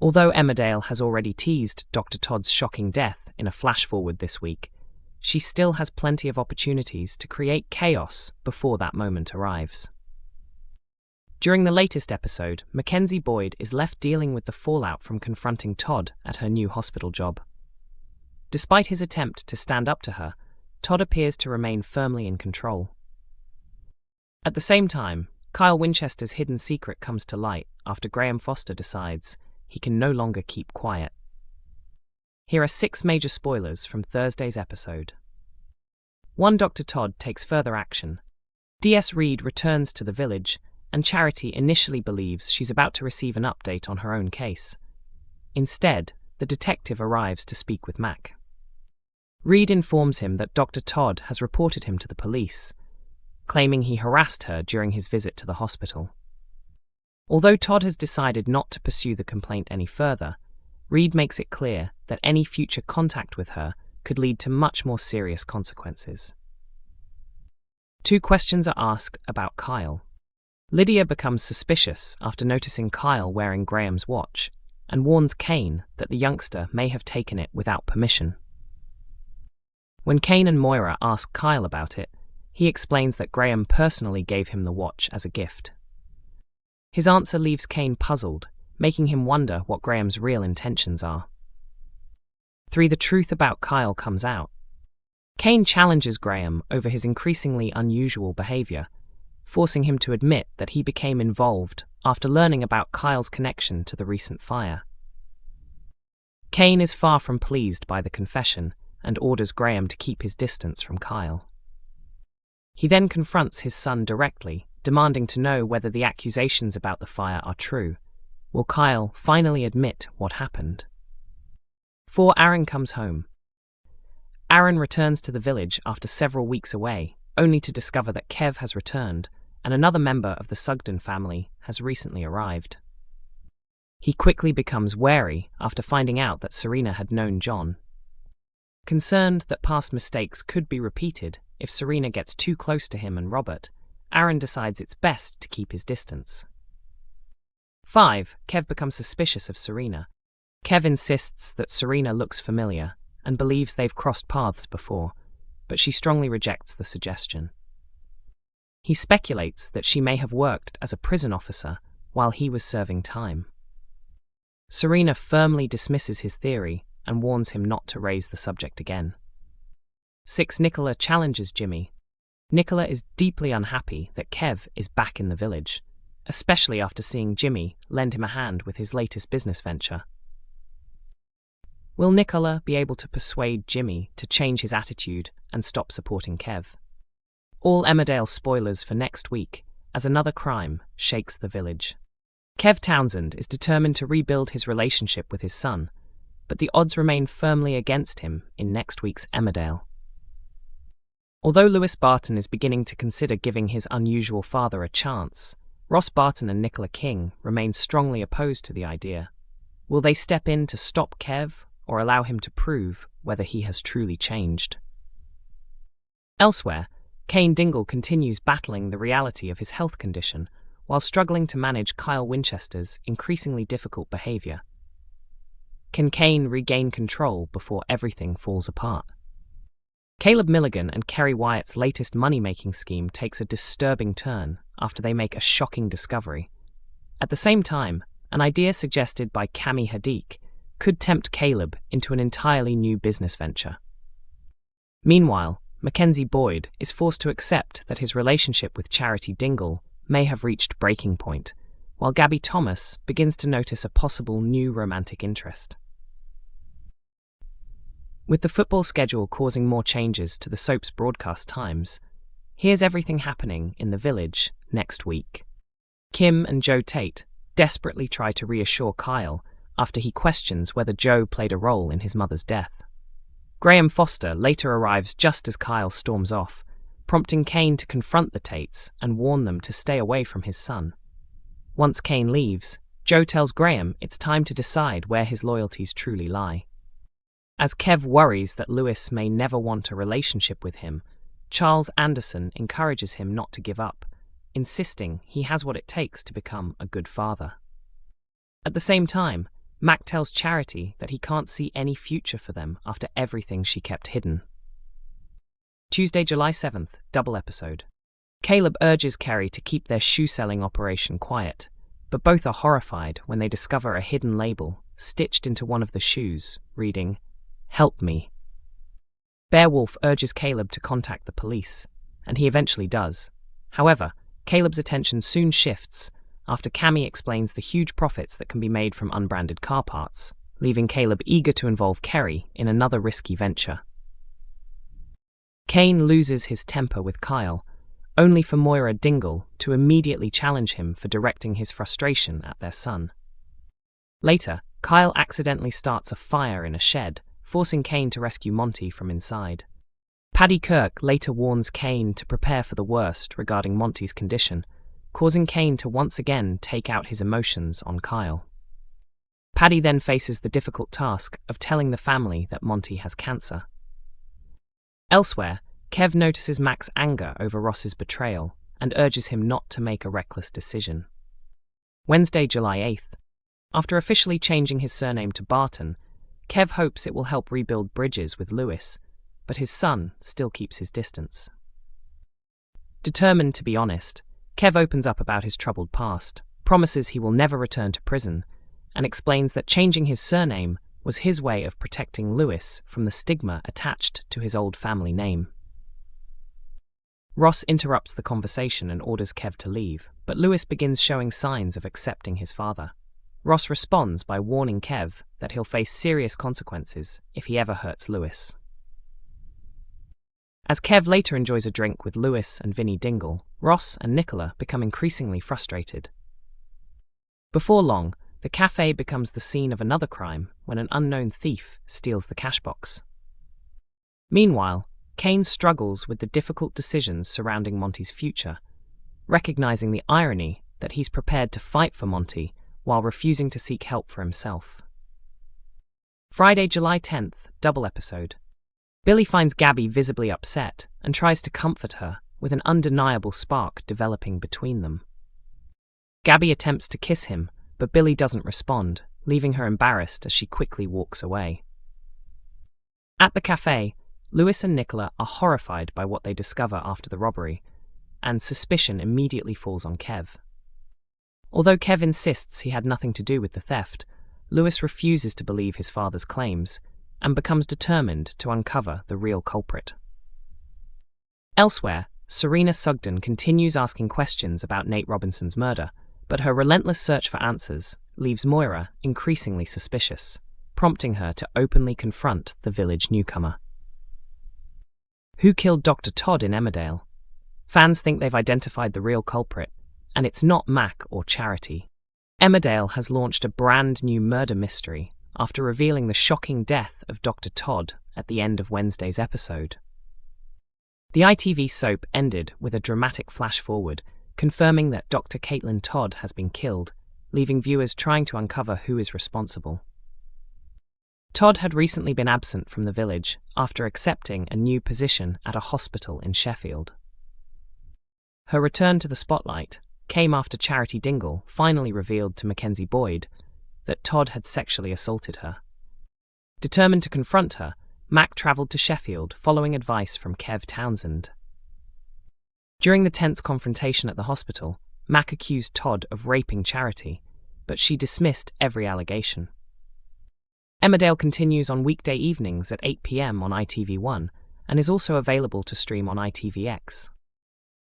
Although Emmerdale has already teased Dr. Todd's shocking death in a flash-forward this week, she still has plenty of opportunities to create chaos before that moment arrives. During the latest episode, Mackenzie Boyd is left dealing with the fallout from confronting Todd at her new hospital job. Despite his attempt to stand up to her, Todd appears to remain firmly in control. At the same time, Kyle Winchester's hidden secret comes to light after Graham Foster decides he can no longer keep quiet. Here are 6 major spoilers from Thursday's episode. 1. Dr. Todd takes further action. DS Reed returns to the village, and Charity initially believes she's about to receive an update on her own case. Instead, the detective arrives to speak with Mac. Reed informs him that Dr. Todd has reported him to the police, claiming he harassed her during his visit to the hospital. Although Todd has decided not to pursue the complaint any further, Reed makes it clear that any future contact with her could lead to much more serious consequences. 2 questions are asked about Kyle. Lydia becomes suspicious after noticing Kyle wearing Graham's watch and warns Kane that the youngster may have taken it without permission. When Kane and Moira ask Kyle about it, he explains that Graham personally gave him the watch as a gift. His answer leaves Kane puzzled, making him wonder what Graham's real intentions are. 3. The truth about Kyle comes out. Kane challenges Graham over his increasingly unusual behavior, forcing him to admit that he became involved after learning about Kyle's connection to the recent fire. Kane is far from pleased by the confession and orders Graham to keep his distance from Kyle. He then confronts his son directly, demanding to know whether the accusations about the fire are true. Will Kyle finally admit what happened? 4. Aaron comes home. Aaron returns to the village after several weeks away, only to discover that Kev has returned and another member of the Sugden family has recently arrived. He quickly becomes wary after finding out that Serena had known John. Concerned that past mistakes could be repeated if Serena gets too close to him and Robert, Aaron decides it's best to keep his distance. 5. Kev becomes suspicious of Serena. Kev insists that Serena looks familiar and believes they've crossed paths before, but she strongly rejects the suggestion. He speculates that she may have worked as a prison officer while he was serving time. Serena firmly dismisses his theory and warns him not to raise the subject again. 6. Nicola challenges Jimmy. Nicola is deeply unhappy that Kev is back in the village, especially after seeing Jimmy lend him a hand with his latest business venture. Will Nicola be able to persuade Jimmy to change his attitude and stop supporting Kev? All Emmerdale spoilers for next week, as another crime shakes the village. Kev Townsend is determined to rebuild his relationship with his son, but the odds remain firmly against him in next week's Emmerdale. Although Lewis Barton is beginning to consider giving his unusual father a chance, Ross Barton and Nicola King remain strongly opposed to the idea. Will they step in to stop Kev or allow him to prove whether he has truly changed? Elsewhere, Kane Dingle continues battling the reality of his health condition while struggling to manage Kyle Winchester's increasingly difficult behavior. Can Kane regain control before everything falls apart? Caleb Milligan and Kerry Wyatt's latest money-making scheme takes a disturbing turn after they make a shocking discovery. At the same time, an idea suggested by Cami Hadik could tempt Caleb into an entirely new business venture. Meanwhile, Mackenzie Boyd is forced to accept that his relationship with Charity Dingle may have reached breaking point, while Gabby Thomas begins to notice a possible new romantic interest. With the football schedule causing more changes to the soap's broadcast times, here's everything happening in the village next week. Kim and Joe Tate desperately try to reassure Kyle after he questions whether Joe played a role in his mother's death. Graham Foster later arrives just as Kyle storms off, prompting Kane to confront the Tates and warn them to stay away from his son. Once Kane leaves, Joe tells Graham it's time to decide where his loyalties truly lie. As Kev worries that Lewis may never want a relationship with him, Charles Anderson encourages him not to give up, insisting he has what it takes to become a good father. At the same time, Mac tells Charity that he can't see any future for them after everything she kept hidden. Tuesday, July 7th, double episode. Caleb urges Kerry to keep their shoe-selling operation quiet, but both are horrified when they discover a hidden label stitched into one of the shoes, reading, "Help me." Beowulf urges Caleb to contact the police, and he eventually does. However, Caleb's attention soon shifts after Cammy explains the huge profits that can be made from unbranded car parts, leaving Caleb eager to involve Kerry in another risky venture. Kane loses his temper with Kyle, only for Moira Dingle to immediately challenge him for directing his frustration at their son. Later, Kyle accidentally starts a fire in a shed, forcing Kane to rescue Monty from inside. Paddy Kirk later warns Kane to prepare for the worst regarding Monty's condition, causing Kane to once again take out his emotions on Kyle. Paddy then faces the difficult task of telling the family that Monty has cancer. Elsewhere, Kev notices Mac's anger over Ross's betrayal and urges him not to make a reckless decision. Wednesday, July 8th. After officially changing his surname to Barton, Kev hopes it will help rebuild bridges with Lewis, but his son still keeps his distance. Determined to be honest, Kev opens up about his troubled past, promises he will never return to prison, and explains that changing his surname was his way of protecting Lewis from the stigma attached to his old family name. Ross interrupts the conversation and orders Kev to leave, but Lewis begins showing signs of accepting his father. Ross responds by warning Kev that he'll face serious consequences if he ever hurts Lewis. As Kev later enjoys a drink with Lewis and Vinnie Dingle, Ross and Nicola become increasingly frustrated. Before long, the cafe becomes the scene of another crime when an unknown thief steals the cash box. Meanwhile, Kane struggles with the difficult decisions surrounding Monty's future, recognizing the irony that he's prepared to fight for Monty while refusing to seek help for himself. Friday, July 10th, double episode. Billy finds Gabby visibly upset and tries to comfort her, with an undeniable spark developing between them. Gabby attempts to kiss him, but Billy doesn't respond, leaving her embarrassed as she quickly walks away. At the cafe, Lewis and Nicola are horrified by what they discover after the robbery, and suspicion immediately falls on Kev. Although Kev insists he had nothing to do with the theft, Lewis refuses to believe his father's claims and becomes determined to uncover the real culprit. Elsewhere, Serena Sugden continues asking questions about Nate Robinson's murder, but her relentless search for answers leaves Moira increasingly suspicious, prompting her to openly confront the village newcomer. Who killed Dr. Todd in Emmerdale? Fans think they've identified the real culprit, and it's not Mac or Charity. Emmerdale has launched a brand new murder mystery after revealing the shocking death of Dr. Todd at the end of Wednesday's episode. The ITV soap ended with a dramatic flash-forward, confirming that Dr. Caitlin Todd has been killed, leaving viewers trying to uncover who is responsible. Todd had recently been absent from the village after accepting a new position at a hospital in Sheffield. Her return to the spotlight came after Charity Dingle finally revealed to Mackenzie Boyd that Todd had sexually assaulted her. Determined to confront her, Mac travelled to Sheffield following advice from Kev Townsend. During the tense confrontation at the hospital, Mac accused Todd of raping Charity, but she dismissed every allegation. Emmerdale continues on weekday evenings at 8 p.m. on ITV1 and is also available to stream on ITVX.